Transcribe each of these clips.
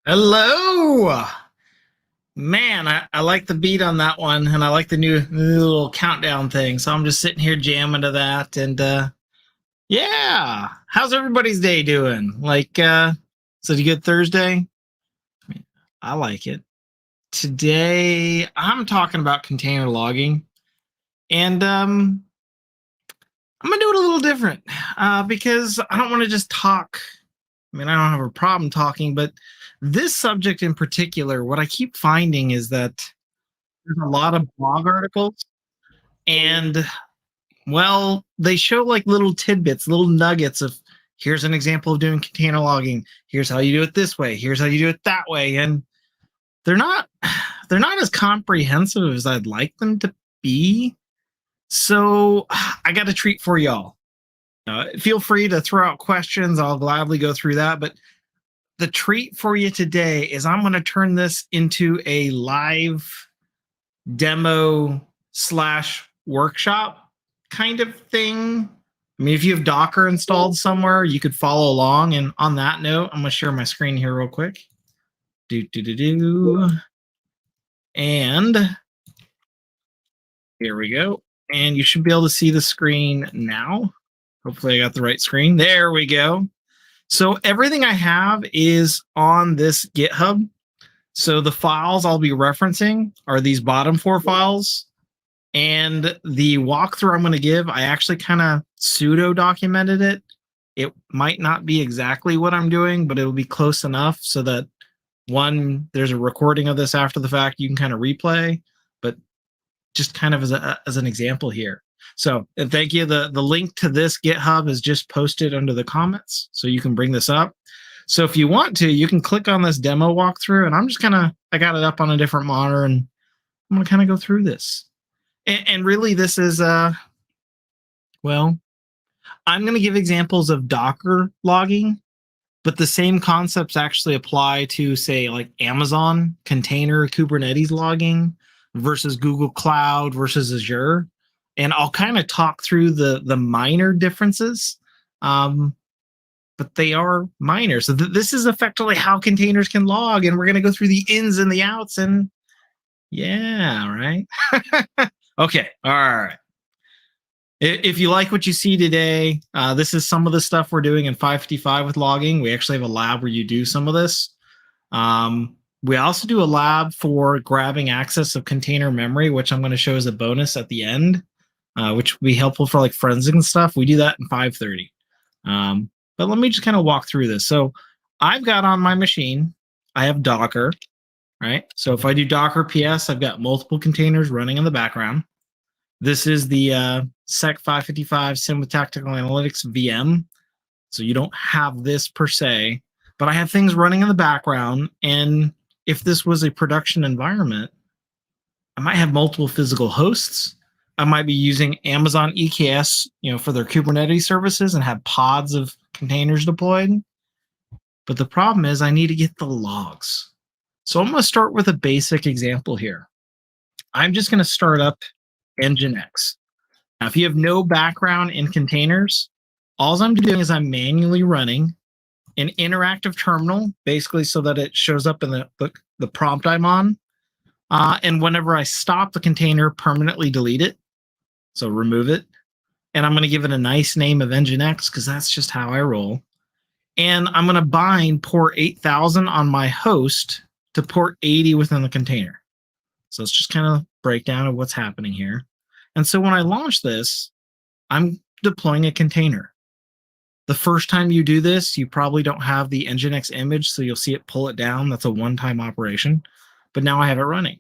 Hello, man. I like the beat on that one, and I like the new little countdown thing. So I'm just sitting here jamming to that, and yeah. How's everybody's day doing? Like, is it a good Thursday? I like it. Today I'm talking about container logging, and I'm gonna do it a little different because I don't want to just talk. I mean, I don't have a problem talking, but this subject in particular, what I keep finding is that there's a lot of blog articles, and well, they show like little tidbits, little nuggets of here's an example of doing container logging. Here's how you do it this way. Here's how you do it that way. And they're not as comprehensive as I'd like them to be. So I got a treat for y'all. Feel free to throw out questions. I'll gladly go through that. But the treat for you today is I'm going to turn this into a live demo / workshop kind of thing. I mean, if you have Docker installed somewhere, you could follow along. And on that note, I'm going to share my screen here real quick. And here we go. And you should be able to see the screen now. Hopefully I got the right screen. There we go. So everything I have is on this GitHub. So the files I'll be referencing are these bottom 4 files. And the walkthrough I'm going to give, I actually kind of pseudo documented it. It might not be exactly what I'm doing, but it'll be close enough so that one, there's a recording of this after the fact you can kind of replay, but just kind of as an example here. So, and thank you. The link to this GitHub is just posted under the comments, so you can bring this up. So if you want to, you can click on this demo walkthrough, and I'm just I got it up on a different monitor, and I'm going to kind of go through this. And really, this is, well, I'm going to give examples of Docker logging, but the same concepts actually apply to, say, like Amazon container Kubernetes logging versus Google Cloud versus Azure. And I'll kind of talk through the minor differences, but they are minor. So this is effectively how containers can log, and we're going to go through the ins and the outs, and yeah, right? Okay, all right. If you like what you see today, this is some of the stuff we're doing in 555 with logging. We actually have a lab where you do some of this. We also do a lab for grabbing access of container memory, which I'm going to show as a bonus at the end, which will be helpful for like forensic and stuff. We do that in 530. But let me just kind of walk through this. So I've got on my machine, I have Docker, right? So if I do Docker PS, I've got multiple containers running in the background. This is the Sec 555 Sim with Tactical Analytics VM. So you don't have this per se, but I have things running in the background. And if this was a production environment, I might have multiple physical hosts. I might be using Amazon EKS, for their Kubernetes services and have pods of containers deployed. But the problem is I need to get the logs. So I'm going to start with a basic example here. I'm just going to start up Nginx. Now, if you have no background in containers, all I'm doing is I'm manually running an interactive terminal, basically so that it shows up in the prompt I'm on. And whenever I stop the container, permanently delete it. So remove it. And I'm going to give it a nice name of Nginx because that's just how I roll. And I'm going to bind port 8000 on my host to port 80 within the container. So it's just kind of breakdown of what's happening here. And so when I launch this, I'm deploying a container. The first time you do this, you probably don't have the Nginx image, so you'll see it pull it down. That's a one-time operation. But now I have it running.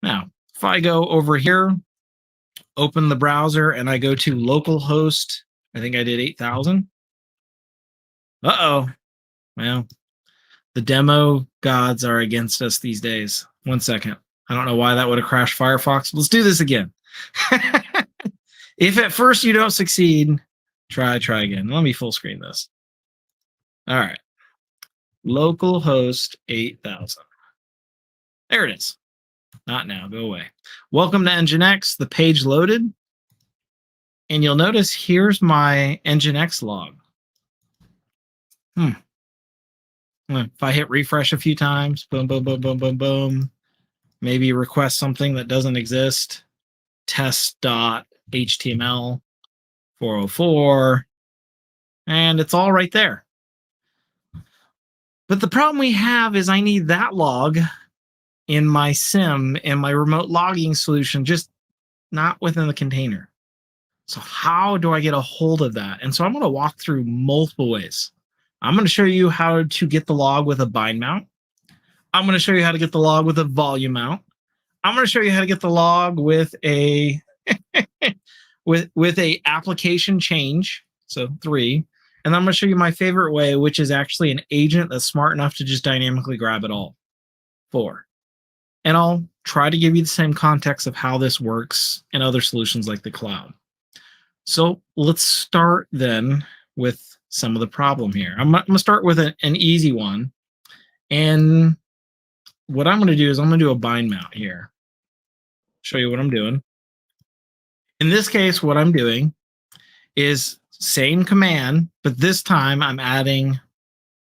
Now, if I go over here, open the browser, and I go to localhost, I think I did 8000. Uh-oh. Well, the demo gods are against us these days. 1 second. I don't know why that would have crashed Firefox. Let's do this again. If at first you don't succeed, try again. Let me full screen this. All right. Localhost 8000. There it is. Not now. Go away. Welcome to Nginx. The page loaded. And you'll notice here's my Nginx log. If I hit refresh a few times, boom, boom, boom, boom, boom, boom, maybe request something that doesn't exist, test.html 404, and it's all right there. But the problem we have is I need that log in my SIM and my remote logging solution, just not within the container. So how do I get a hold of that? And so I'm going to walk through multiple ways. I'm going to show you how to get the log with a bind mount. I'm going to show you how to get the log with a volume mount. I'm going to show you how to get the log with a with a application change. So 3. And I'm going to show you my favorite way, which is actually an agent that's smart enough to just dynamically grab it all. 4. And I'll try to give you the same context of how this works in other solutions like the cloud. So let's start then with some of the problem here. I'm going to start with an easy one. And what I'm going to do is I'm going to do a bind mount here. Show you what I'm doing. In this case, what I'm doing is same command, but this time I'm adding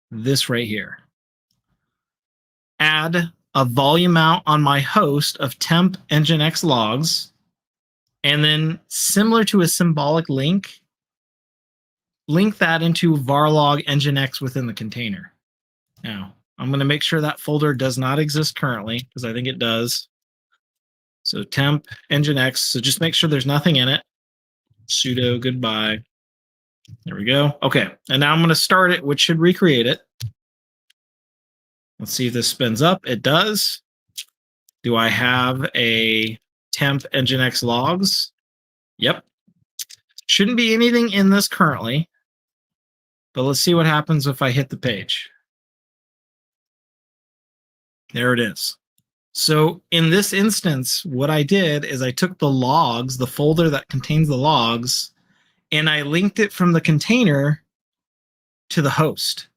this right here. Add a volume mount on my host of temp Nginx logs, and then similar to a symbolic link that into varlog Nginx within the container. Now, I'm going to make sure that folder does not exist currently, because I think it does. So temp Nginx, so just make sure there's nothing in it. Sudo goodbye. There we go. Okay, and now I'm going to start it, which should recreate it. Let's see if this spins up. It does. Do I have a temp Nginx logs? Yep. Shouldn't be anything in this currently, but let's see what happens if I hit the page. There it is. So in this instance, what I did is I took the logs, the folder that contains the logs, and I linked it from the container to the host,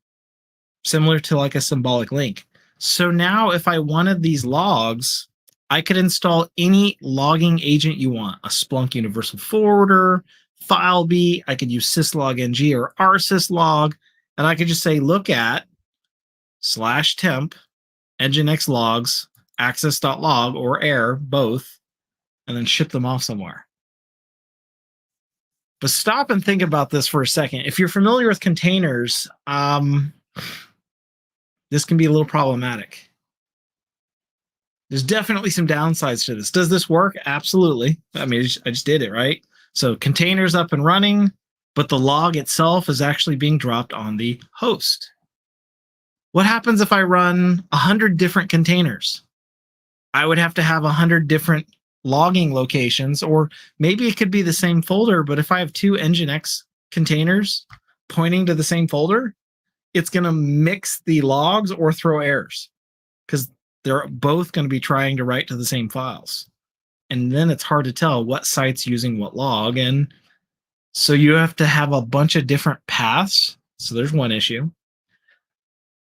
similar to like a symbolic link. So now if I wanted these logs, I could install any logging agent you want, a Splunk Universal Forwarder, FileBee, I could use syslog-ng or rsyslog, and I could just say, look at /temp Nginx logs, access.log or error, both, and then ship them off somewhere. But stop and think about this for a second. If you're familiar with containers, this can be a little problematic. There's definitely some downsides to this. Does this work? Absolutely. I mean, I just did it, right? So container's up and running, but the log itself is actually being dropped on the host. What happens if I run 100 different containers? I would have to have 100 different logging locations, or maybe it could be the same folder, but if I have 2 Nginx containers pointing to the same folder, it's going to mix the logs or throw errors because they're both going to be trying to write to the same files. And then it's hard to tell what site's using what log. And So you have to have a bunch of different paths. So there's one issue.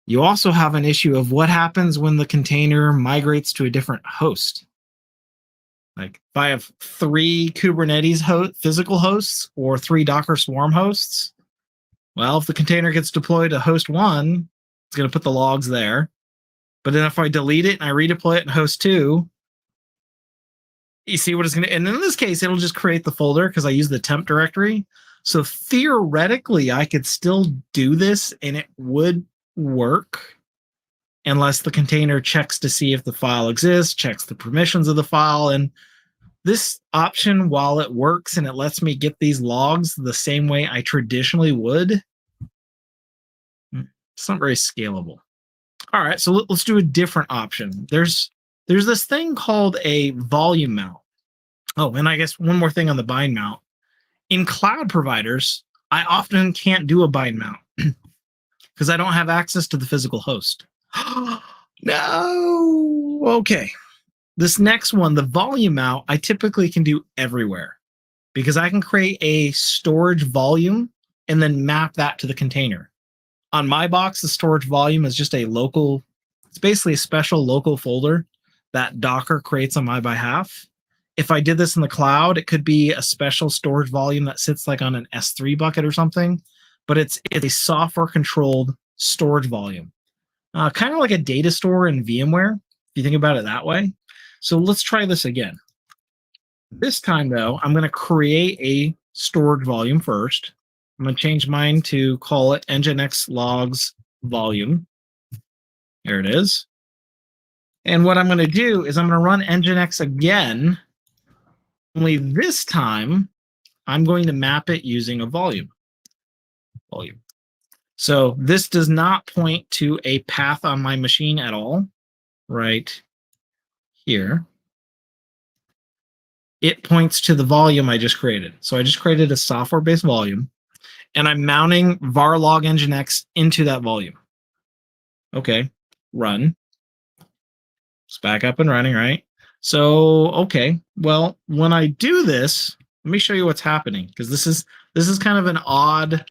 You also have an issue of what happens when the container migrates to a different host. Like if I have 3 Kubernetes physical hosts or 3 Docker Swarm hosts, well, if the container gets deployed to host 1, it's going to put the logs there. But then if I delete it and I redeploy it in host 2, you see what it's going to, and in this case, it'll just create the folder because I use the temp directory. So theoretically, I could still do this and it would work unless the container checks to see if the file exists, checks the permissions of the file. And this option, while it works and it lets me get these logs the same way I traditionally would, it's not very scalable. All right, so let's do a different option. There's this thing called a volume mount. Oh, and I guess one more thing on the bind mount. In cloud providers, I often can't do a bind mount because I don't have access to the physical host. No. Okay. This next one, the volume mount, I typically can do everywhere because I can create a storage volume and then map that to the container. On my box, the storage volume is just a local, it's basically a special local folder that Docker creates on my behalf. If I did this in the cloud, it could be a special storage volume that sits like on an S3 bucket or something, but it's a software controlled storage volume. Kind of like a data store in VMware, if you think about it that way. So let's try this again. This time though, I'm going to create a storage volume first. I'm going to change mine to call it nginx logs volume. There it is. And what I'm going to do is I'm going to run nginx again, only this time I'm going to map it using a volume. So this does not point to a path on my machine at all, right here. It points to the volume I just created. So I just created a software-based volume, and I'm mounting var log nginx into that volume. Okay, run. It's back up and running, right? So, okay, well, when I do this, let me show you what's happening, because this is kind of an odd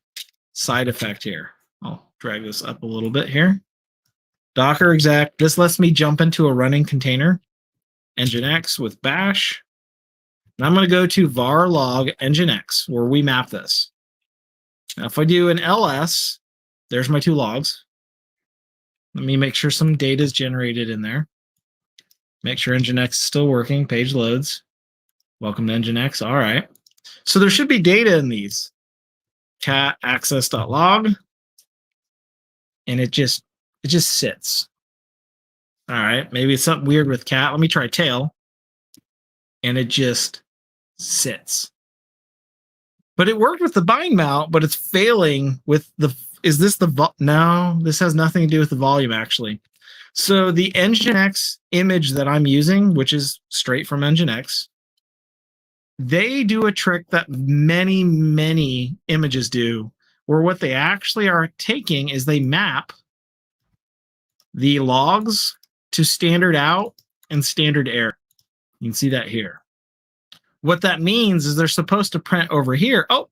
side effect here. I'll drag this up a little bit here. Docker exec, this lets me jump into a running container, nginx with bash. And I'm going to go to var log nginx, where we map this. Now, if I do an ls, there's my 2 logs. Let me make sure some data is generated in there. Make sure nginx is still working. Page loads. Welcome to nginx. All right. So there should be data in these. Cat access.log. And it just sits. All right. Maybe it's something weird with cat. Let me try tail. And it just sits. But it worked with the bind mount, but it's failing with the, is this the, no, this has nothing to do with the volume actually. So the nginx image that I'm using, which is straight from nginx, they do a trick that many, many images do, where what they actually are taking is they map the logs to standard out and standard error. You can see that here. What that means is they're supposed to print over here. Oh,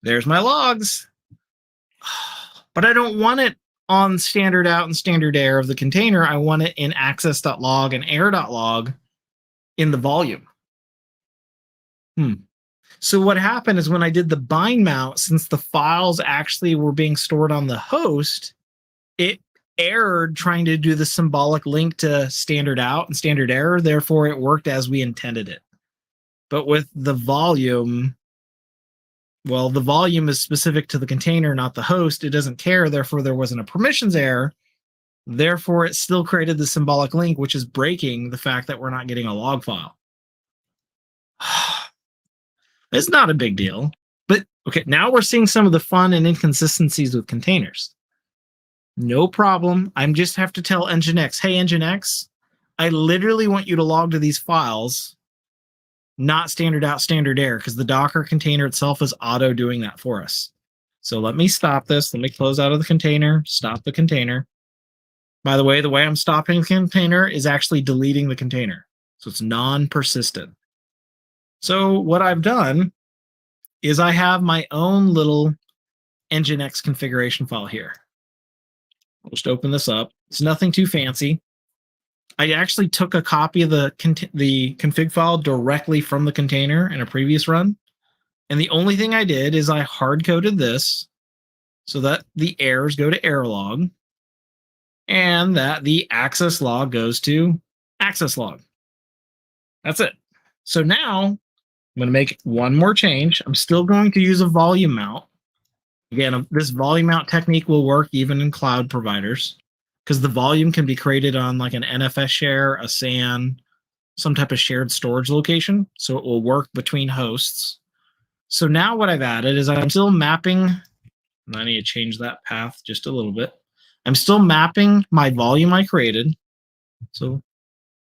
there's my logs. But I don't want it on standard out and standard error of the container. I want it in access.log and error.log in the volume. So what happened is when I did the bind mount, since the files actually were being stored on the host, it errored trying to do the symbolic link to standard out and standard error. Therefore, it worked as we intended it. But with the volume, well, the volume is specific to the container, not the host. It doesn't care. Therefore, there wasn't a permissions error. Therefore, it still created the symbolic link, which is breaking the fact that we're not getting a log file. It's not a big deal. But okay, now we're seeing some of the fun and inconsistencies with containers. No problem. I just have to tell nginx, hey, nginx, I literally want you to log to these files, not standard out, standard error, because the Docker container itself is auto doing that for us. So let me stop this. Let me close out of the container, stop the container. By the way I'm stopping the container is actually deleting the container. So it's non-persistent. So what I've done is I have my own little Nginx configuration file here. I'll just open this up. It's nothing too fancy. I actually took a copy of the config file directly from the container in a previous run. And the only thing I did is I hard-coded this so that the errors go to error log and that the access log goes to access log. That's it. So now I'm going to make one more change. I'm still going to use a volume mount. Again, this volume mount technique will work even in cloud providers because the volume can be created on like an NFS share, a SAN, some type of shared storage location. So it will work between hosts. So now what I've added is I'm still mapping, and I need to change that path just a little bit. I'm still mapping my volume I created, so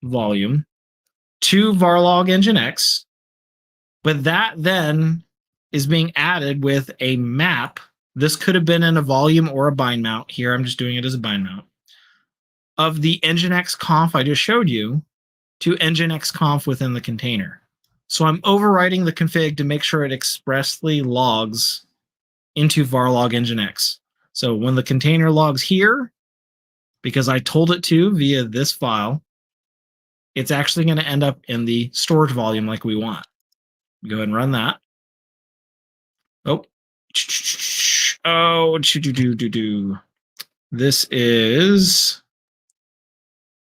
volume, to varlog nginx, but that then is being added with a map. This could have been in a volume or a bind mount. Here, I'm just doing it as a bind mount of the nginx conf I just showed you to nginx conf within the container. So I'm overwriting the config to make sure it expressly logs into varlog nginx. So when the container logs here, because I told it to via this file, it's actually going to end up in the storage volume like we want. Go ahead and run that. Oh, this is,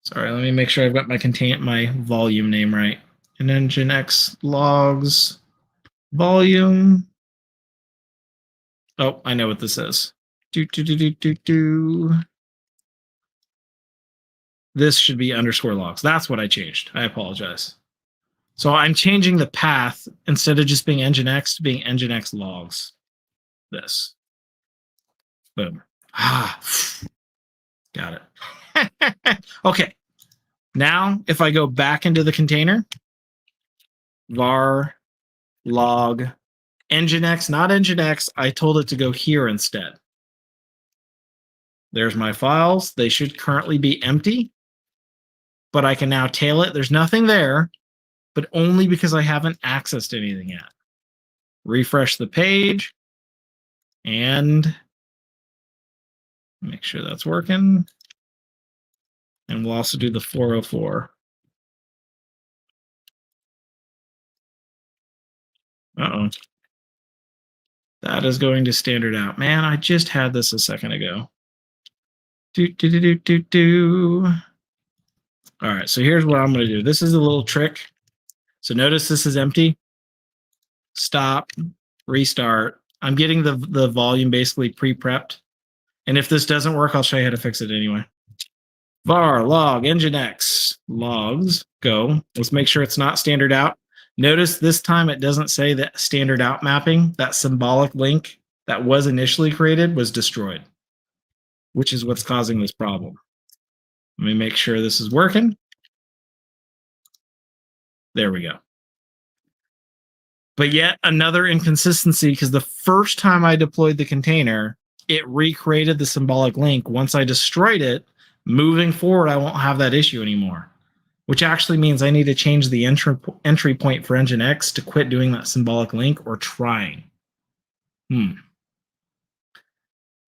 sorry, let me make sure I've got my volume name right. And nginx logs volume. Oh, I know what this is. This should be underscore logs. That's what I changed. I apologize. So I'm changing the path instead of just being nginx to being nginx logs. This. Boom. Got it. Okay. Now, if I go back into the container, var log nginx, not nginx, I told it to go here instead. There's my files. They should currently be empty, but I can now tail it. There's nothing there, but only because I haven't accessed anything yet. Refresh the page and make sure that's working. And we'll also do the 404. Uh-oh. That is going to standard out. Man, I just had this a second ago. All right, so here's what I'm going to do. This is a little trick. So notice this is empty. Stop, restart. I'm getting the volume basically pre-prepped. And if this doesn't work, I'll show you how to fix it anyway. Var log nginx logs go. Let's make sure it's not standard out. Notice this time it doesn't say that standard out mapping, that symbolic link that was initially created was destroyed, which is what's causing this problem. Let me make sure this is working. There we go. But yet another inconsistency, because the first time I deployed the container, it recreated the symbolic link. Once I destroyed it, moving forward, I won't have that issue anymore, which actually means I need to change the entry point for nginx to quit doing that symbolic link or trying.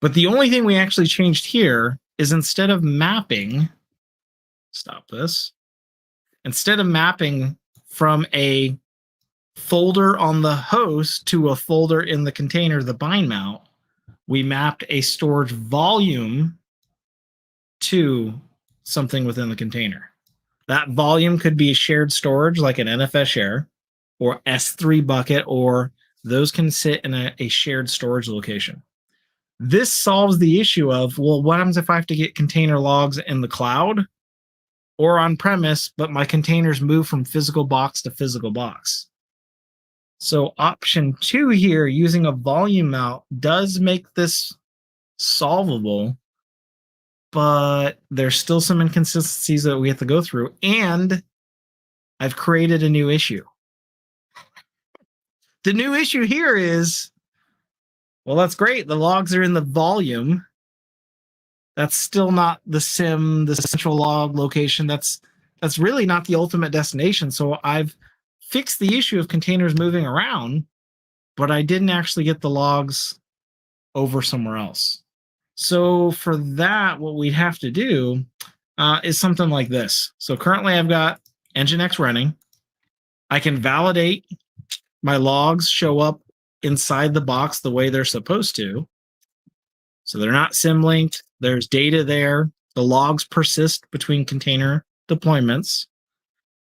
But the only thing we actually changed here is instead of mapping, stop this, instead of mapping from a folder on the host to a folder in the container, the bind mount, we mapped a storage volume to something within the container. That volume could be shared storage like an NFS share or S3 bucket, or those can sit in a shared storage location. This solves the issue of, well, what happens if I have to get container logs in the cloud or on premise, but my containers move from physical box to physical box? So option 2 here, using a volume mount, does make this solvable, but there's still some inconsistencies that we have to go through. And I've created a new issue. The new issue here is, well, that's great. The logs are in the volume. That's still not the SIM, the central log location. That's really not the ultimate destination. So I've fixed the issue of containers moving around, but I didn't actually get the logs over somewhere else. So for that, what we'd have to do is something like this. So currently I've got Nginx running. I can validate my logs show up inside the box the way they're supposed to. So they're not symlinked. There's data there. The logs persist between container deployments.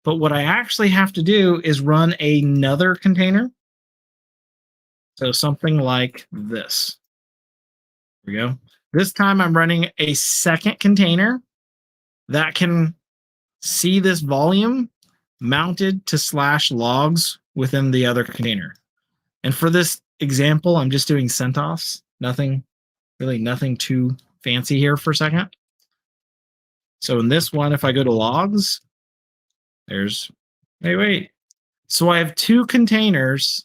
But what I actually have to do is run another container. So something like this. Here we go. This time I'm running a second container that can see this volume mounted to /logs within the other container. And for this example, I'm just doing CentOS. Nothing too fancy here for a second. So in this one, if I go to logs, there's, wait. So I have two containers,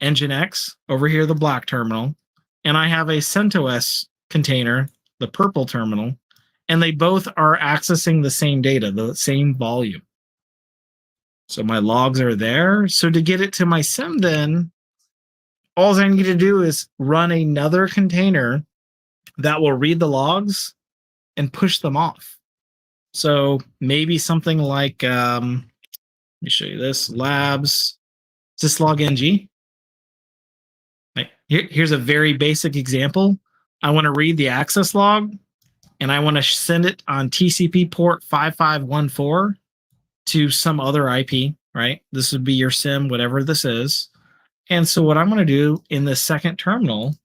Nginx, over here, the black terminal, and I have a CentOS container, the purple terminal, and they both are accessing the same data, the same volume. So my logs are there. So to get it to my SIM, then all I need to do is run another container that will read the logs and push them off. So maybe something like, let me show you this, labs, syslog-ng. Here's a very basic example. I want to read the access log, and I want to send it on TCP port 5514 to some other IP, right? This would be your SIM, whatever this is. And so what I'm going to do in the second terminal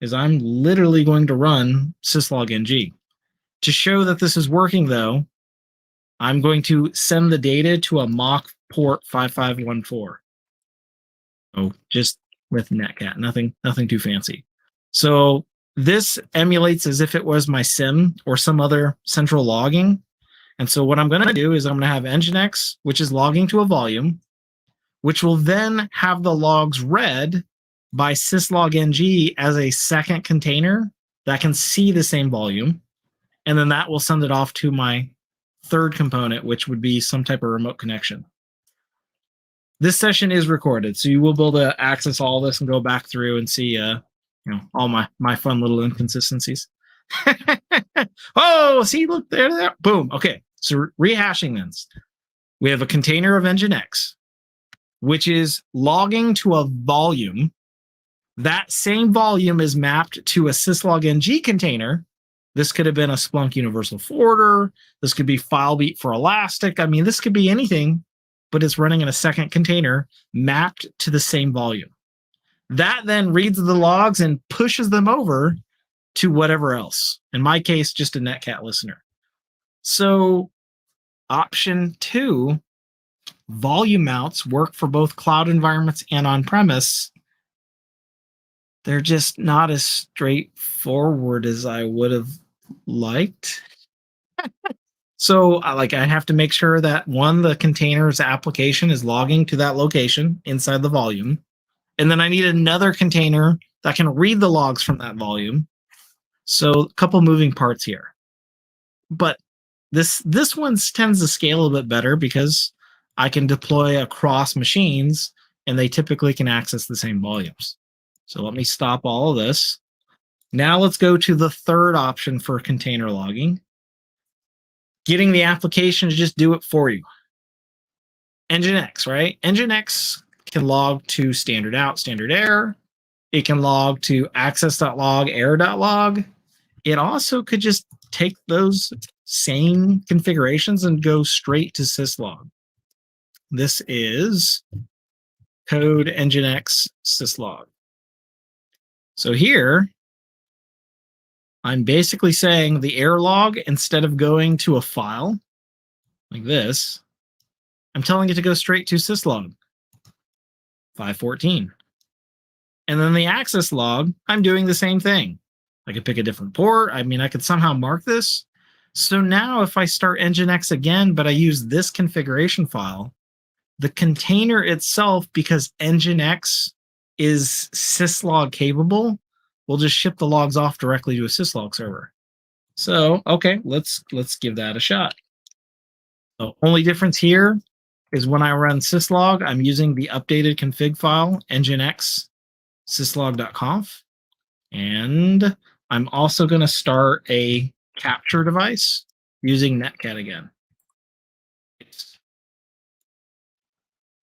is I'm literally going to run syslog-ng. To show that this is working, though, I'm going to send the data to a mock port 5514. Oh, just with netcat, nothing too fancy. So this emulates as if it was my SIM or some other central logging. And so what I'm going to do is I'm going to have Nginx, which is logging to a volume, which will then have the logs read by syslog-ng as a second container that can see the same volume. And then that will send it off to my third component, which would be some type of remote connection. This session is recorded, so you will be able to access all this and go back through and see all my fun little inconsistencies. Oh, see, look there. Boom. Okay, so rehashing this. We have a container of Nginx, which is logging to a volume. That same volume is mapped to a syslog-ng container. This could have been a Splunk Universal Forwarder. This could be FileBeat for Elastic. I mean, this could be anything, but it's running in a second container mapped to the same volume. That then reads the logs and pushes them over to whatever else. In my case, just a netcat listener. So option 2, volume mounts work for both cloud environments and on-premise. They're just not as straightforward as I would have liked. So I have to make sure that the container's application is logging to that location inside the volume. And then I need another container that can read the logs from that volume. So a couple moving parts here. But this one tends to scale a little bit better because I can deploy across machines and they typically can access the same volumes. So let me stop all of this. Now let's go to the third option for container logging. Getting the application to just do it for you. Nginx, right? Nginx can log to standard out, standard error. It can log to access.log, error.log. It also could just take those same configurations and go straight to syslog. This is code Nginx syslog. So here, I'm basically saying the error log, instead of going to a file like this, I'm telling it to go straight to syslog 514. And then the access log, I'm doing the same thing. I could pick a different port. I mean, I could somehow mark this. So now if I start Nginx again, but I use this configuration file, the container itself, because Nginx is syslog capable, will just ship the logs off directly to a syslog server. So, okay, let's give that a shot. The only difference here is when I run syslog, I'm using the updated config file, nginx syslog.conf. And I'm also going to start a capture device using netcat again.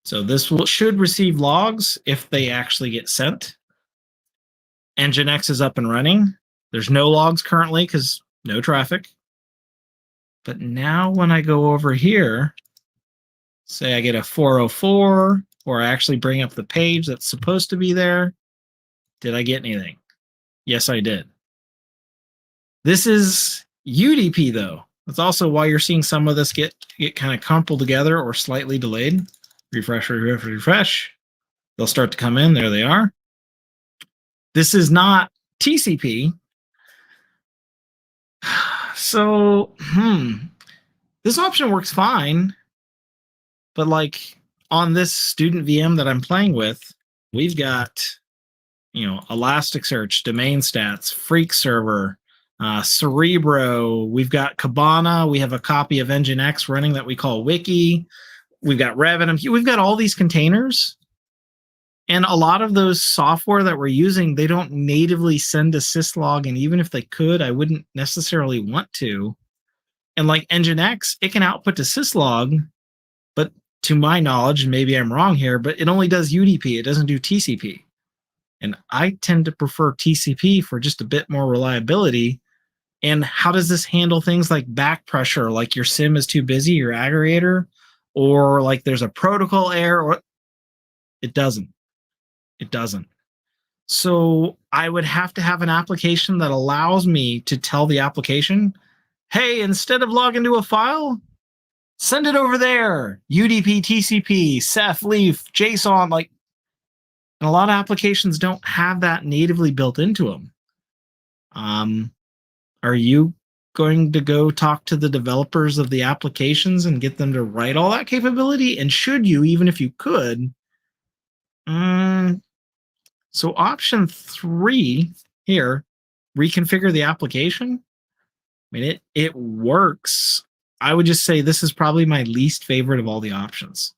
So this should receive logs if they actually get sent. Nginx is up and running. There's no logs currently because no traffic. But now when I go over here, say I get a 404, or I actually bring up the page that's supposed to be there, did I get anything? Yes, I did. This is UDP though. That's also why you're seeing some of this get kind of crumpled together or slightly delayed. Refresh, refresh, refresh. They'll start to come in. There they are. This is not TCP. So, this option works fine. But like on this student VM that I'm playing with, we've got, Elasticsearch, domain stats, Freak server, Cerebro. We've got Kibana. We have a copy of Nginx running that we call Wiki. We've got Revenum. We've got all these containers. And a lot of those software that we're using, they don't natively send a syslog. And even if they could, I wouldn't necessarily want to. And like Nginx, it can output to syslog, but to my knowledge, maybe I'm wrong here, but it only does UDP. It doesn't do TCP. And I tend to prefer TCP for just a bit more reliability. And how does this handle things like back pressure, like your SIM is too busy, your aggregator, or like there's a protocol error? Or it doesn't. It doesn't. So I would have to have an application that allows me to tell the application, hey, instead of logging to a file, send it over there. UDP, TCP, Ceph, Leaf, JSON. Like, and a lot of applications don't have that natively built into them. Are you going to go talk to the developers of the applications and get them to write all that capability? And should you, even if you could? So option 3 here, reconfigure the application. I mean, it works. I would just say this is probably my least favorite of all the options.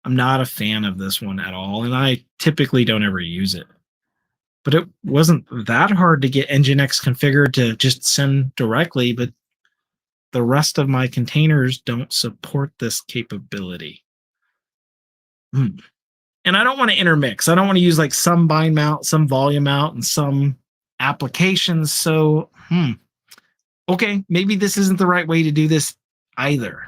I'm not a fan of this one at all, and I typically don't ever use it. But it wasn't that hard to get Nginx configured to just send directly, but the rest of my containers don't support this capability. And I don't want to intermix. I don't want to use like some bind mount, some volume mount, and some applications. So, okay, maybe this isn't the right way to do this either.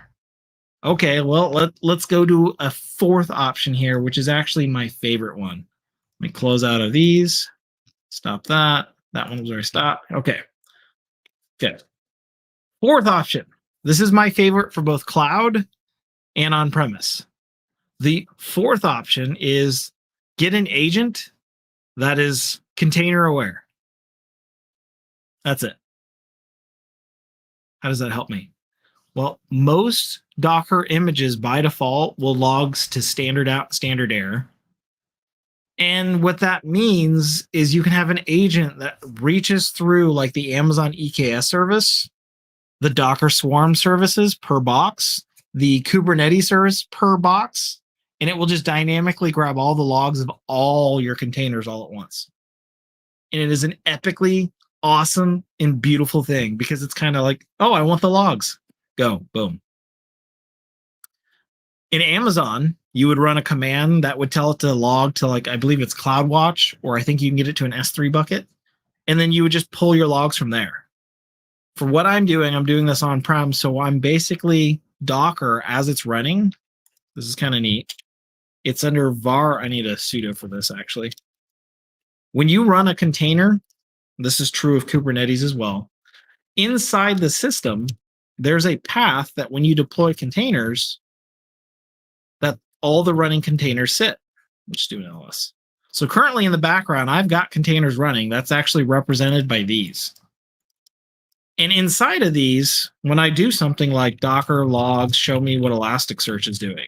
Okay, well, let's go to a 4th option here, which is actually my favorite one. Let me close out of these. Stop that. That one was already stopped. Okay. Good. 4th option. This is my favorite for both cloud and on-premise. The 4th option is get an agent that is container aware. That's it. How does that help me? Well, most Docker images by default will logs to standard out, standard error. And what that means is you can have an agent that reaches through like the Amazon EKS service, the Docker Swarm services per box, the Kubernetes service per box, and it will just dynamically grab all the logs of all your containers all at once. And it is an epically awesome and beautiful thing because it's kind of like, oh, I want the logs. Go, boom. In Amazon, you would run a command that would tell it to log to like, I believe it's CloudWatch, or I think you can get it to an S3 bucket. And then you would just pull your logs from there. For what I'm doing this on-prem. So I'm basically Docker as it's running. This is kind of neat. It's under var. I need a sudo for this actually. When you run a container, this is true of Kubernetes as well. Inside the system, there's a path that when you deploy containers, that all the running containers sit. Let's do an LS. So currently in the background, I've got containers running. That's actually represented by these. And inside of these, when I do something like Docker logs, show me what Elasticsearch is doing,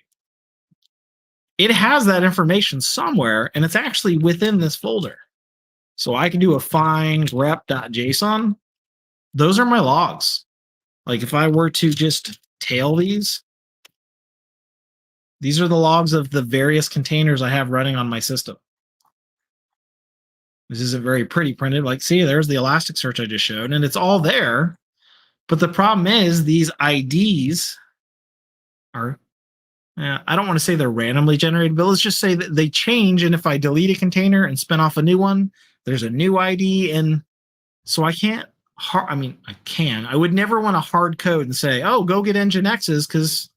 it has that information somewhere, and it's actually within this folder. So I can do a find grep.json. Those are my logs. Like if I were to just tail these These are the logs of the various containers I have running on my system. This isn't very pretty printed. Like, see, there's the Elasticsearch I just showed, and it's all there. But the problem is these IDs are, I don't want to say they're randomly generated, but let's just say that they change. And if I delete a container and spin off a new one, there's a new ID. And so I can't, I can. I would never want to hard code and say, oh, go get Nginx's because,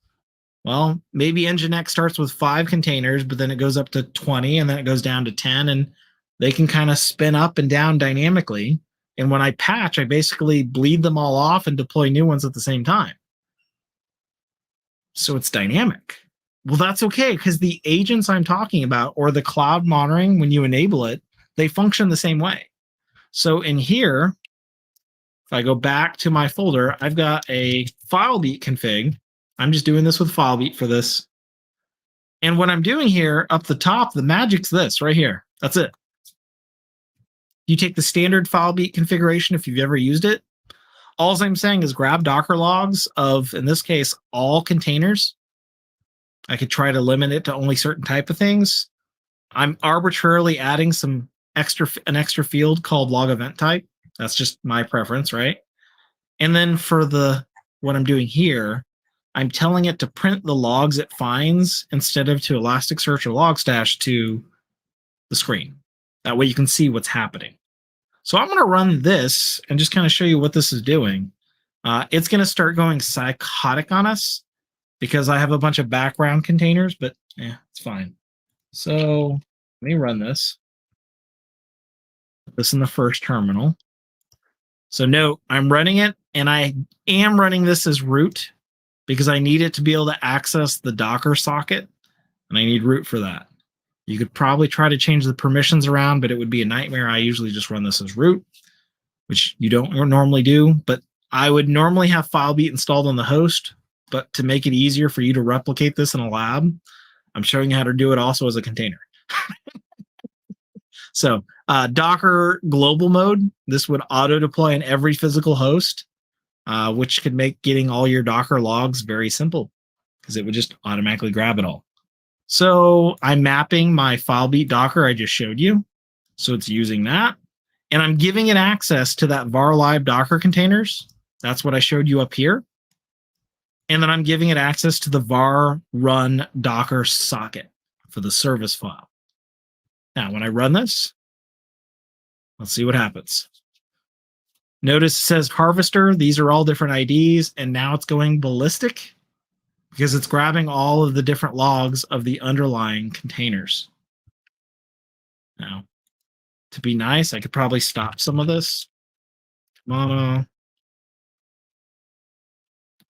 well, maybe Nginx starts with 5 containers, but then it goes up to 20 and then it goes down to 10. And they can kind of spin up and down dynamically. And when I patch, I basically bleed them all off and deploy new ones at the same time. So it's dynamic. Well, that's okay because the agents I'm talking about or the cloud monitoring, when you enable it, they function the same way. So in here, if I go back to my folder, I've got a FileBeat config. I'm just doing this with FileBeat for this. And what I'm doing here up the top, the magic's this right here. That's it. You take the standard FileBeat configuration if you've ever used it. All I'm saying is grab Docker logs of, in this case, all containers. I could try to limit it to only certain type of things. I'm arbitrarily adding an extra field called log event type. That's just my preference, right? And then for what I'm doing here, I'm telling it to print the logs it finds instead of to Elasticsearch or Logstash to the screen. That way you can see what's happening. So I'm going to run this and just kind of show you what this is doing. It's going to start going psychotic on us because I have a bunch of background containers, but it's fine. So let me run this. Put this in the first terminal. So note, I'm running it, and I am running this as root because I need it to be able to access the Docker socket, and I need root for that. You could probably try to change the permissions around, but it would be a nightmare. I usually just run this as root, which you don't normally do, but I would normally have FileBeat installed on the host, but to make it easier for you to replicate this in a lab, I'm showing you how to do it also as a container. So Docker global mode, this would auto deploy in every physical host, which could make getting all your Docker logs very simple because it would just automatically grab it all. So I'm mapping my FileBeat Docker I just showed you. So it's using that. And I'm giving it access to that var live Docker containers. That's what I showed you up here. And then I'm giving it access to the var run Docker socket for the service file. Now, when I run this, let's see what happens. Notice it says harvester. These are all different IDs. And now it's going ballistic because it's grabbing all of the different logs of the underlying containers. Now, to be nice, I could probably stop some of this. I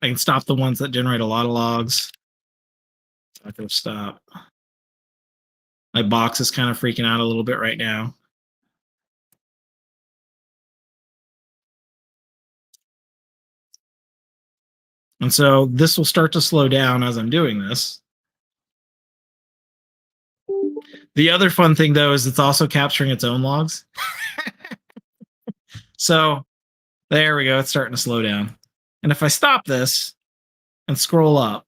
can stop the ones that generate a lot of logs. I can stop. My box is kind of freaking out a little bit right now. And so this will start to slow down as I'm doing this. The other fun thing, though, is it's also capturing its own logs. So there we go. It's starting to slow down. And if I stop this and scroll up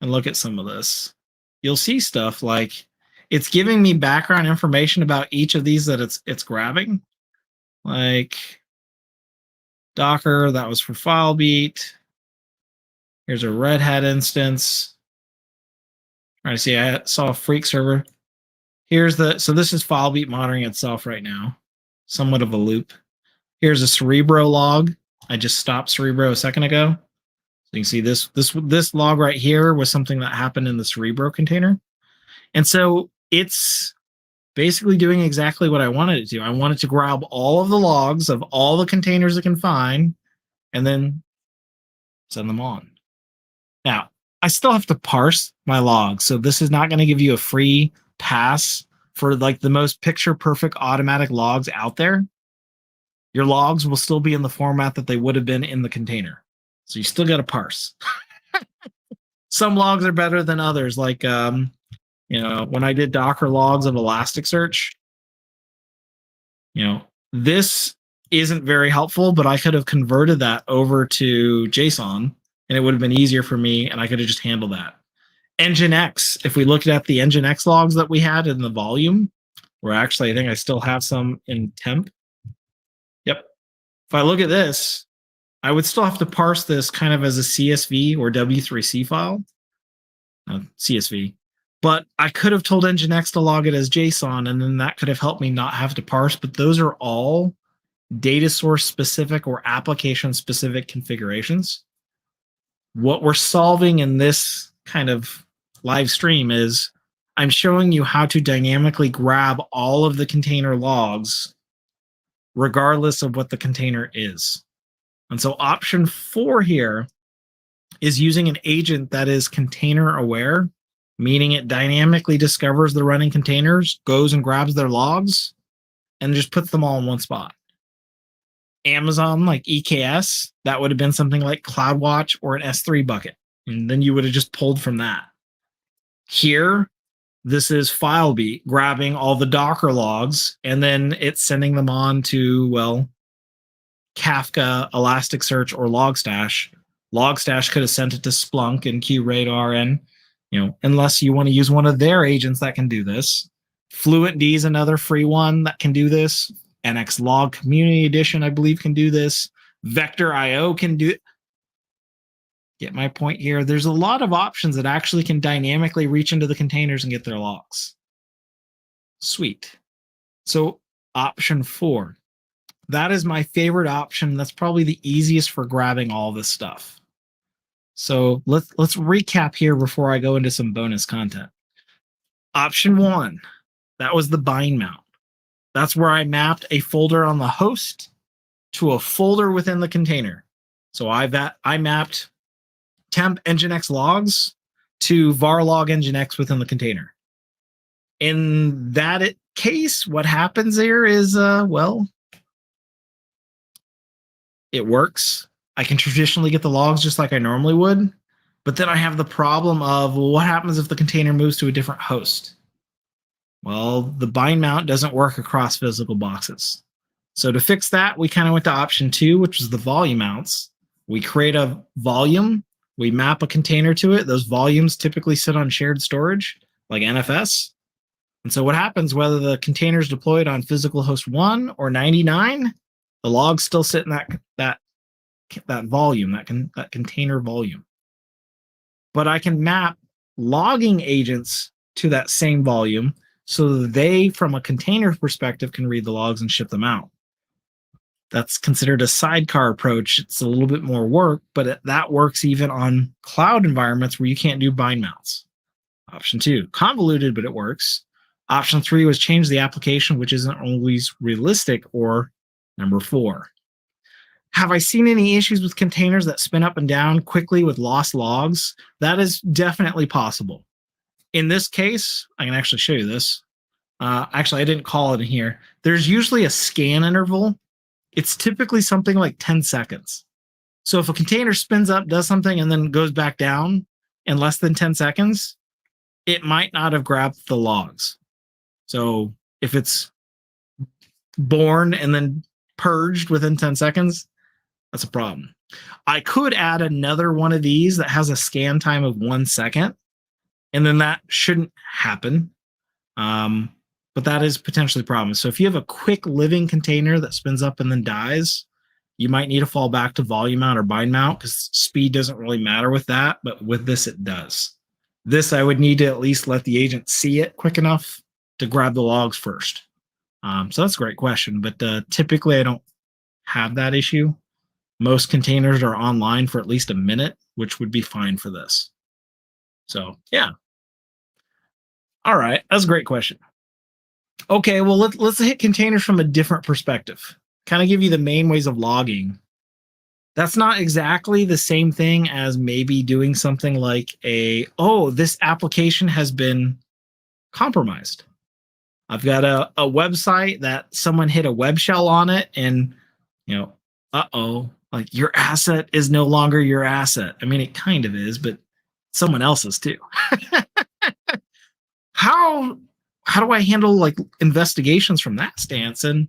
and look at some of this, you'll see stuff like it's giving me background information about each of these that it's grabbing. Like Docker, that was for FileBeat. Here's a Red Hat instance. All right, see, I saw a Freak server. So this is FileBeat monitoring itself right now. Somewhat of a loop. Here's a Cerebro log. I just stopped Cerebro a second ago. So you can see this log right here was something that happened in the Cerebro container. And so it's basically doing exactly what I wanted it to. I wanted to grab all of the logs of all the containers it can find and then send them on. Now, I still have to parse my logs. So this is not going to give you a free pass for like the most picture perfect automatic logs out there. Your logs will still be in the format that they would have been in the container. So you still got to parse. Some logs are better than others. Like, when I did Docker logs of Elasticsearch, this isn't very helpful, but I could have converted that over to JSON and it would have been easier for me and I could have just handled that. Nginx, if we looked at the Nginx logs that we had in the volume, or actually I think I still have some in temp. Yep. If I look at this, I would still have to parse this kind of as a CSV or W3C file, CSV. But I could have told Nginx to log it as JSON, and then that could have helped me not have to parse. But those are all data source specific or application specific configurations. What we're solving in this kind of live stream is I'm showing you how to dynamically grab all of the container logs regardless of what the container is. And so option 4 here is using an agent that is container aware, meaning it dynamically discovers the running containers, goes and grabs their logs, and just puts them all in one spot. Amazon, like EKS, that would have been something like CloudWatch or an S3 bucket. And then you would have just pulled from that. Here, this is FileBeat grabbing all the Docker logs, and then it's sending them on to, well, Kafka, Elasticsearch, or Logstash. Logstash could have sent it to Splunk and QRadar, and unless you want to use one of their agents that can do this. FluentD is another free one that can do this. NXLog Community Edition, I believe, can do this. Vector.io can do it. Get my point here. There's a lot of options that actually can dynamically reach into the containers and get their logs. Sweet. So option 4. That is my favorite option. That's probably the easiest for grabbing all this stuff. So let's recap here before I go into some bonus content. Option 1, that was the bind mount. That's where I mapped a folder on the host to a folder within the container. So I mapped temp nginx logs to var log nginx within the container. In that case, what happens there is, well, it works. I can traditionally get the logs just like I normally would, but then I have the problem of, well, what happens if the container moves to a different host? Well, the bind mount doesn't work across physical boxes. So to fix that, we kind of went to option 2, which is the volume mounts. We create a volume, we map a container to it. Those volumes typically sit on shared storage, like NFS. And so what happens, whether the container is deployed on physical host 1 or 99, the logs still sit in that volume, that container volume. But I can map logging agents to that same volume so that they, from a container perspective, can read the logs and ship them out. That's considered a sidecar approach. It's a little bit more work, but that works even on cloud environments where you can't do bind mounts. Option 2, convoluted, but it works. Option 3 was change the application, which isn't always realistic, or number 4. Have I seen any issues with containers that spin up and down quickly with lost logs? That is definitely possible. In this case, I can actually show you this. Actually, I didn't call it in here. There's usually a scan interval. It's typically something like 10 seconds. So if a container spins up, does something, and then goes back down in less than 10 seconds, it might not have grabbed the logs. So if it's born and then purged within 10 seconds, that's a problem. I could add another one of these that has a scan time of 1 second, and then that shouldn't happen. But that is potentially a problem. So if you have a quick living container that spins up and then dies, you might need to fall back to volume mount or bind mount, because speed doesn't really matter with that, but with this it does. This, I would need to at least let the agent see it quick enough to grab the logs first. So that's a great question, but typically I don't have that issue. Most containers are online for at least a minute, which would be fine for this. So yeah. All right, that's a great question. Okay, well, let's hit containers from a different perspective. Kind of give you the main ways of logging. That's not exactly the same thing as maybe doing something like this application has been compromised. I've got a website that someone hit a web shell on it, and like your asset is no longer your asset. I mean, it kind of is, but someone else's too. How do I handle like investigations from that stance? And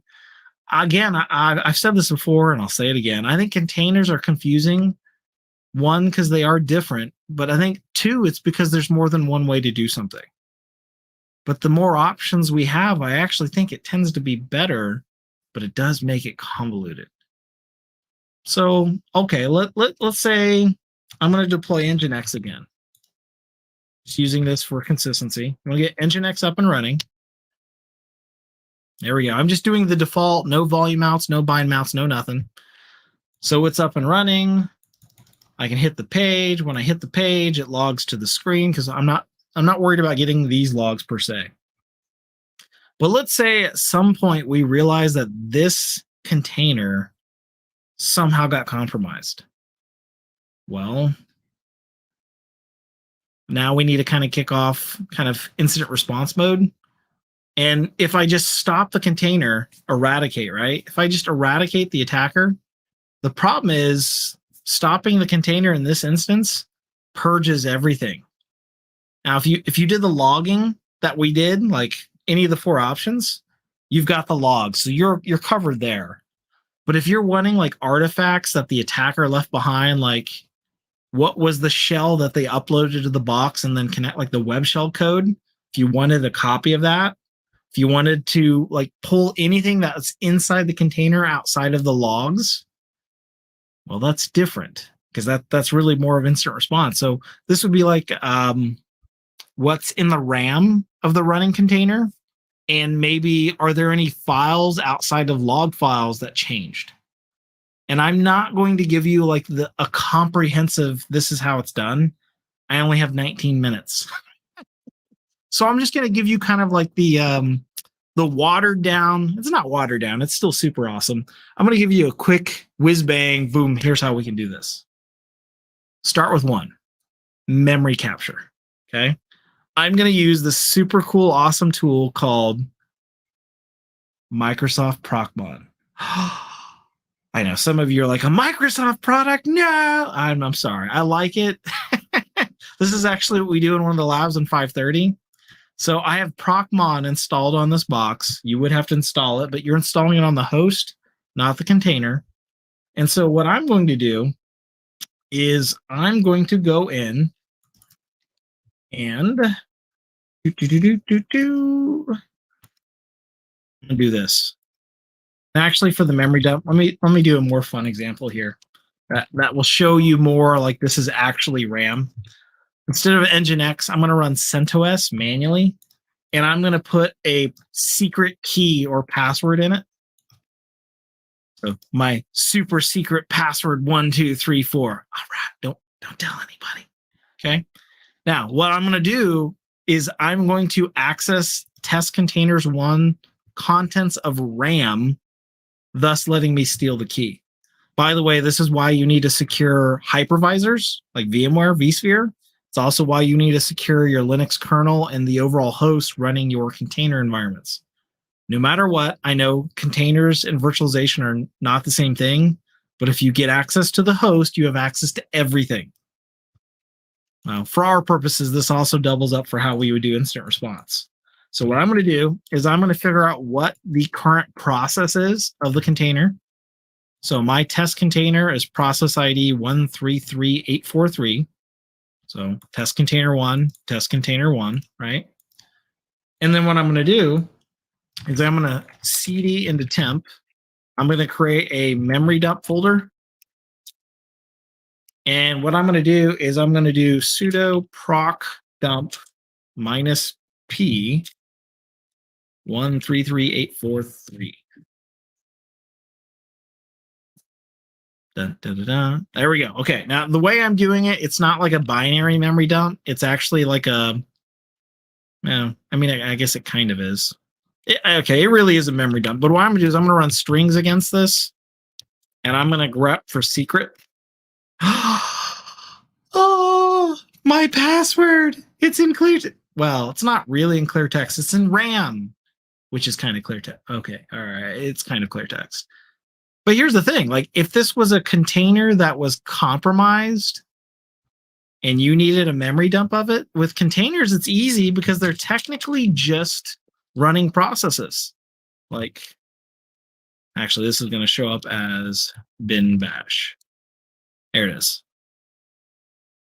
again, I've said this before and I'll say it again. I think containers are confusing. One, because they are different. But I think two, it's because there's more than one way to do something. But the more options we have, I actually think it tends to be better, but it does make it convoluted. So, okay, let's say I'm going to deploy Nginx again. Just using this for consistency. I'm going to get Nginx up and running. There we go. I'm just doing the default, no volume mounts, no bind mounts, no nothing. So it's up and running. I can hit the page. When I hit the page, it logs to the screen because I'm not worried about getting these logs per se. But let's say at some point we realize that this container somehow got compromised. Well, now we need to kind of kick off kind of incident response mode. And if I just stop the container, eradicate, right? If I just eradicate the attacker, the problem is stopping the container in this instance purges everything. Now, if you did the logging that we did, like any of the four options, you've got the logs, so you're covered there. But if you're wanting like artifacts that the attacker left behind, like what was the shell that they uploaded to the box and then connect like the web shell code, if you wanted a copy of that, if you wanted to like pull anything that's inside the container outside of the logs, well, that's different because that's really more of instant response. So this would be like what's in the RAM of the running container, and maybe are there any files outside of log files that changed? And I'm not going to give you like a comprehensive, this is how it's done. I only have 19 minutes. So I'm just going to give you kind of like the watered down. It's not watered down. It's still super awesome. I'm going to give you a quick whiz bang, boom. Here's how we can do this. Start with one, memory capture. Okay. I'm going to use this super cool, awesome tool called Microsoft Procmon. I know some of you are like, a Microsoft product? No, I'm sorry. I like it. This is actually what we do in one of the labs in 530. So I have Procmon installed on this box. You would have to install it, but you're installing it on the host, not the container. And so what I'm going to do is I'm going to go in and do this. Actually, for the memory dump, let me do a more fun example here. That will show you more like this is actually RAM. Instead of Nginx, I'm going to run CentOS manually, and I'm going to put a secret key or password in it. So my super secret password 1234. All right, don't tell anybody. Okay. Now, what I'm going to do is I'm going to access test containers 1 contents of RAM, thus letting me steal the key. By the way, this is why you need to secure hypervisors like VMware, vSphere. It's also why you need to secure your Linux kernel and the overall host running your container environments. No matter what, I know containers and virtualization are not the same thing, but if you get access to the host, you have access to everything. Now, for our purposes, this also doubles up for how we would do instant response. So what I'm going to do is I'm going to figure out what the current process is of the container. So my test container is process ID 133843. So test container 1, right? And then what I'm going to do is I'm going to cd into temp. I'm going to create a memory dump folder. And what I'm going to do is I'm going to do sudo proc dump -p 133843. Dun, dun, dun, dun. There we go. Okay. Now the way I'm doing it, it's not like a binary memory dump. It's actually like a, I mean, I guess it kind of is. Okay, it really is a memory dump. But what I'm going to do is I'm going to run strings against this, and I'm going to grep for secret. Oh, my password. It's in clear. Well, it's not really in clear text. It's in RAM, which is kind of clear text. Okay. All right. It's kind of clear text. But here's the thing. Like if this was a container that was compromised and you needed a memory dump of it, with containers, it's easy because they're technically just running processes. Like, actually, this is going to show up as bin bash. There it is.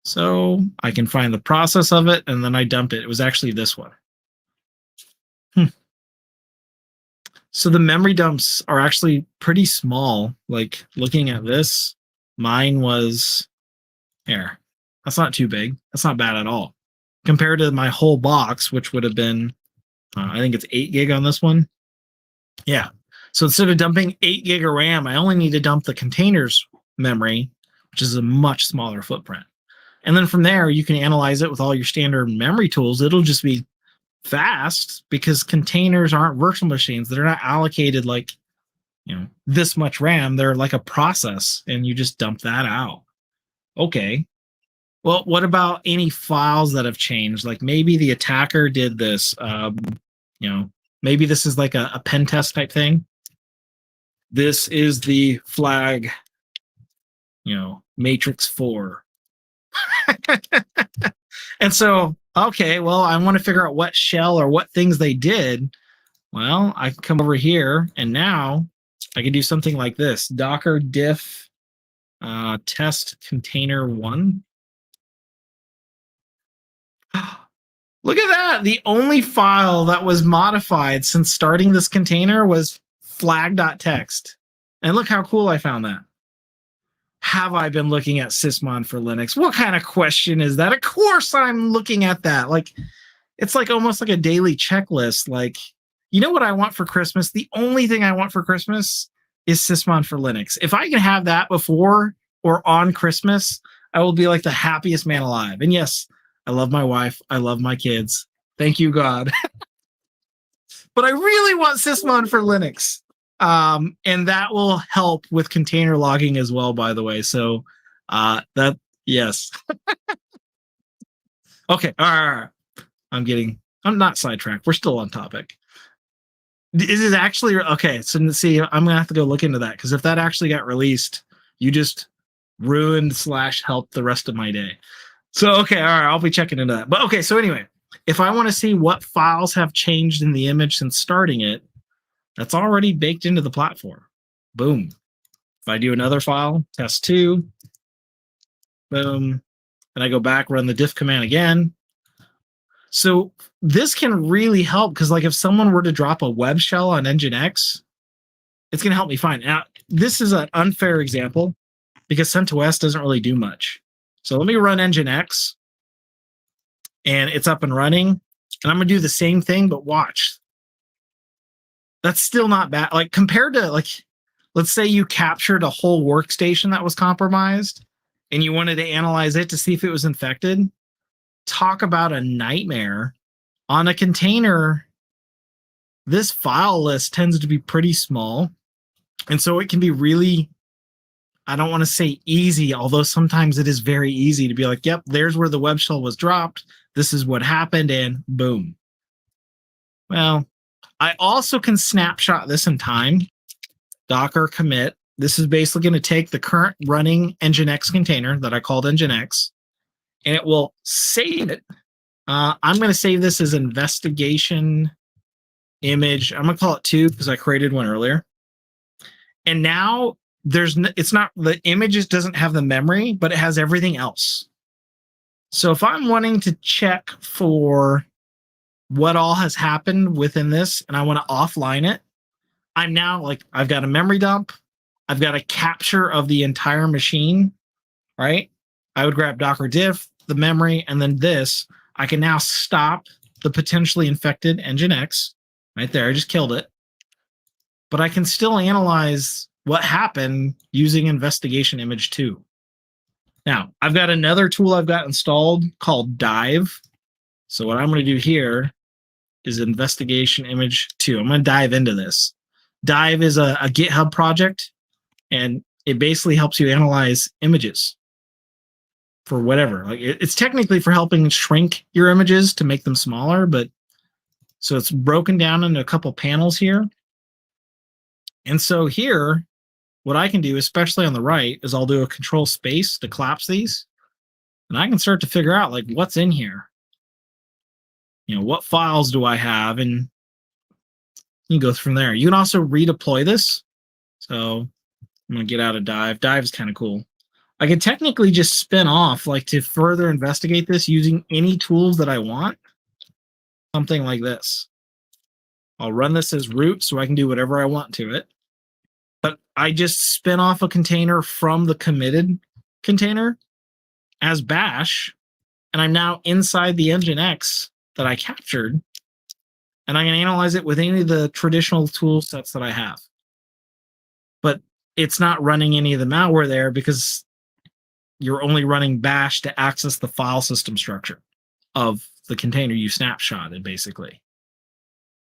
So I can find the process of it, and then I dumped it. It was actually this one. So the memory dumps are actually pretty small. Like looking at this, mine was here. That's not too big. That's not bad at all. Compared to my whole box, which would have been, I think it's 8 gig on this one. Yeah. So instead of dumping 8 gig of RAM, I only need to dump the containers memory, which is a much smaller footprint. And then from there, you can analyze it with all your standard memory tools. It'll just be fast because containers aren't virtual machines. They're not allocated like, this much RAM. They're like a process, and you just dump that out. Okay. Well, what about any files that have changed? Like maybe the attacker did this. Maybe this is like a pen test type thing. This is the flag, matrix 4. And so, okay, well, I want to figure out what shell or what things they did. Well, I can come over here, and now I can do something like this: docker diff test container 1. Look at that. The only file that was modified since starting this container was flag.txt. And look how cool I found that. Have I been looking at sysmon for Linux? What kind of question is that? Of course I'm looking at that. Like, it's like almost like a daily checklist. Like, you know what I want for Christmas? The only thing I want for Christmas is sysmon for Linux. If I can have that before or on Christmas, I will be like the happiest man alive. And yes, I love my wife. I love my kids. Thank you, God. But I really want sysmon for Linux. And that will help with container logging as well, by the way. So yes. Okay. All right. I'm not sidetracked. We're still on topic. Is it actually okay? So see, I'm gonna have to go look into that, because if that actually got released, you just ruined / helped the rest of my day. So okay, all right, I'll be checking into that. But okay, so anyway, if I want to see what files have changed in the image since starting it, that's already baked into the platform. Boom. If I do another file, test2, boom, and I go back, run the diff command again. So this can really help, because like if someone were to drop a web shell on Nginx, it's going to help me find. Now, this is an unfair example because CentOS doesn't really do much. So let me run Nginx, and it's up and running, and I'm going to do the same thing, but watch. That's still not bad. Like compared to, like, let's say you captured a whole workstation that was compromised and you wanted to analyze it to see if it was infected. Talk about a nightmare. On a container, this file list tends to be pretty small. And so it can be really, I don't want to say easy, although sometimes it is very easy to be like, yep, there's where the web shell was dropped. This is what happened, and boom. Well, I also can snapshot this in time. Docker commit. This is basically going to take the current running Nginx container that I called Nginx, and it will save it. I'm going to save this as investigation image. I'm going to call it 2 because I created one earlier. And now it's not, the images doesn't have the memory, but it has everything else. So if I'm wanting to check for what all has happened within this, and I want to offline it, I'm now like, I've got a memory dump. I've got a capture of the entire machine, right? I would grab docker diff, the memory, and then this. I can now stop the potentially infected Nginx right there. I just killed it. But I can still analyze what happened using investigation image 2. Now, I've got another tool I've got installed called Dive. So what I'm going to do here is investigation image 2. I'm going to dive into this. Dive is a GitHub project, and it basically helps you analyze images for whatever. Like it's technically for helping shrink your images to make them smaller, but so it's broken down into a couple panels here. And so here, what I can do, especially on the right, is I'll do a control space to collapse these, and I can start to figure out like what's in here. What files do I have, and you can go from there. You can also redeploy this. So I'm gonna get out of Dive. Dive is kind of cool. I could technically just spin off, like, to further investigate this using any tools that I want. Something like this. I'll run this as root so I can do whatever I want to it. But I just spin off a container from the committed container as bash, and I'm now inside the Nginx that I captured, and I can analyze it with any of the traditional tool sets that I have. But it's not running any of the malware there because you're only running bash to access the file system structure of the container you snapshotted, basically.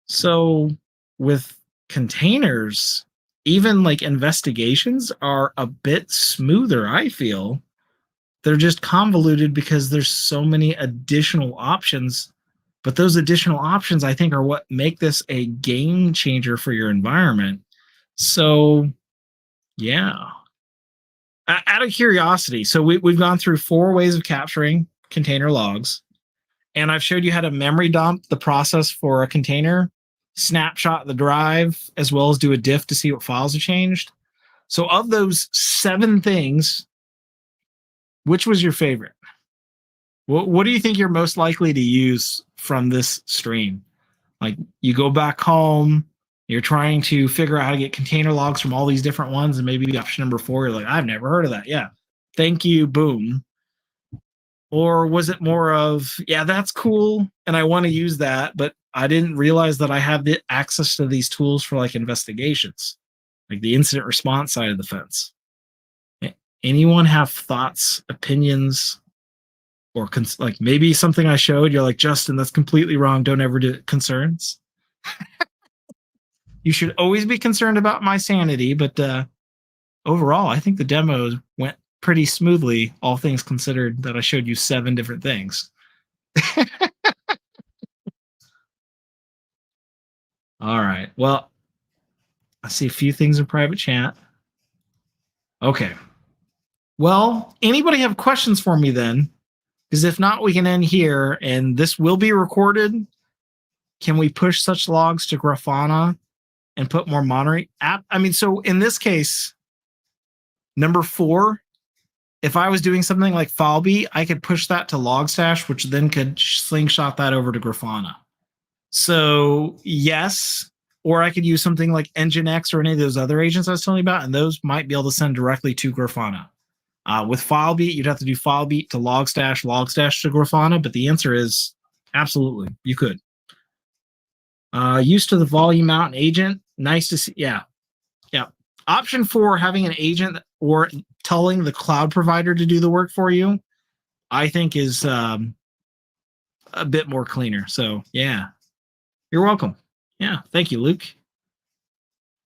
So with containers, even like investigations are a bit smoother, I feel. They're just convoluted because there's so many additional options. But those additional options, I think, are what make this a game changer for your environment. So, yeah. Out of curiosity, so we've gone through 4 ways of capturing container logs. And I've showed you how to memory dump the process for a container, snapshot the drive, as well as do a diff to see what files have changed. So of those 7 things, which was your favorite? What do you think you're most likely to use from this stream? Like, you go back home, you're trying to figure out how to get container logs from all these different ones, and maybe option number 4, you're like, I've never heard of that. Yeah. Thank you. Boom. Or was it more of, yeah, that's cool, and I want to use that, but I didn't realize that I have the access to these tools for like investigations, like the incident response side of the fence? Anyone have thoughts, opinions, or like maybe something I showed, you're like, Justin, that's completely wrong. Don't ever do it. Concerns? You should always be concerned about my sanity, but overall, I think the demo went pretty smoothly, all things considered, that I showed you 7 different things. All right. Well, I see a few things in private chat. Okay. Well, anybody have questions for me then? Because if not, we can end here, and this will be recorded. Can we push such logs to Grafana and put more monitoring app? I mean, so in this case, number 4, if I was doing something like FileBeat, I could push that to Logstash, which then could slingshot that over to Grafana. So yes, or I could use something like Nginx or any of those other agents I was telling you about, and those might be able to send directly to Grafana. With FileBeat, you'd have to do FileBeat to Logstash, Logstash to Grafana, but the answer is absolutely, you could. Used to the volume mount agent, nice to see. Yeah. Option 4, having an agent or telling the cloud provider to do the work for you, I think is a bit more cleaner. So yeah, you're welcome. Yeah, thank you, Luke.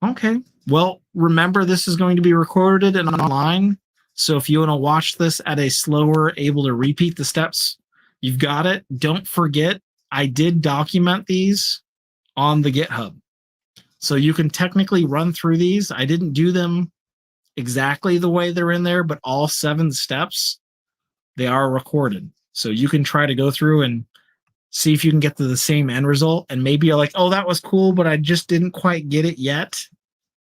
Okay, well, remember, this is going to be recorded and online. So if you want to watch this at a slower, able to repeat the steps, you've got it. Don't forget, I did document these on the GitHub. So you can technically run through these. I didn't do them exactly the way they're in there, but all 7 steps, they are recorded. So you can try to go through and see if you can get to the same end result. And maybe you're like, oh, that was cool, but I just didn't quite get it yet.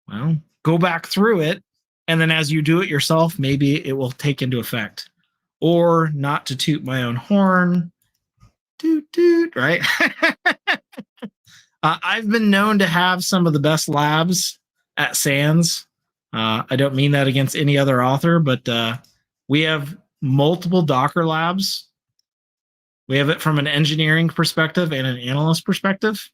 Well, go back through it. And then as you do it yourself, maybe it will take into effect. Or, not to toot my own horn, toot, toot, right? I've been known to have some of the best labs at SANS. I don't mean that against any other author, but we have multiple Docker labs. We have it from an engineering perspective and an analyst perspective.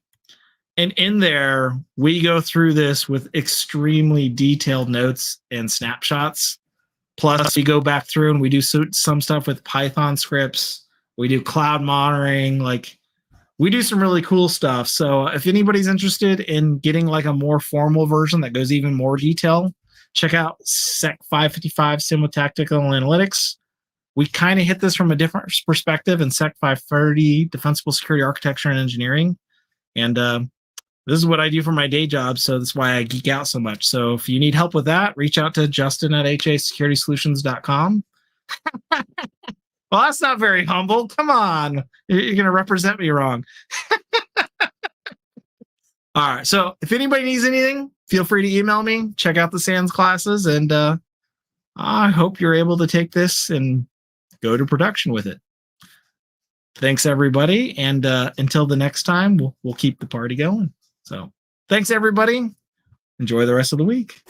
And in there, we go through this with extremely detailed notes and snapshots. Plus, we go back through and we do some stuff with Python scripts. We do cloud monitoring. Like, we do some really cool stuff. So if anybody's interested in getting like a more formal version that goes even more detail, check out Sec 555 Sim with Tactical Analytics. We kind of hit this from a different perspective in Sec 530 Defensible Security Architecture and Engineering. And this is what I do for my day job, so that's why I geek out so much. So if you need help with that, reach out to Justin at HASecurity Well, that's not very humble. Come on. You're going to represent me wrong. All right. So if anybody needs anything, feel free to email me. Check out the SANS classes, and I hope you're able to take this and go to production with it. Thanks, everybody. And until the next time, we'll keep the party going. So thanks, everybody. Enjoy the rest of the week.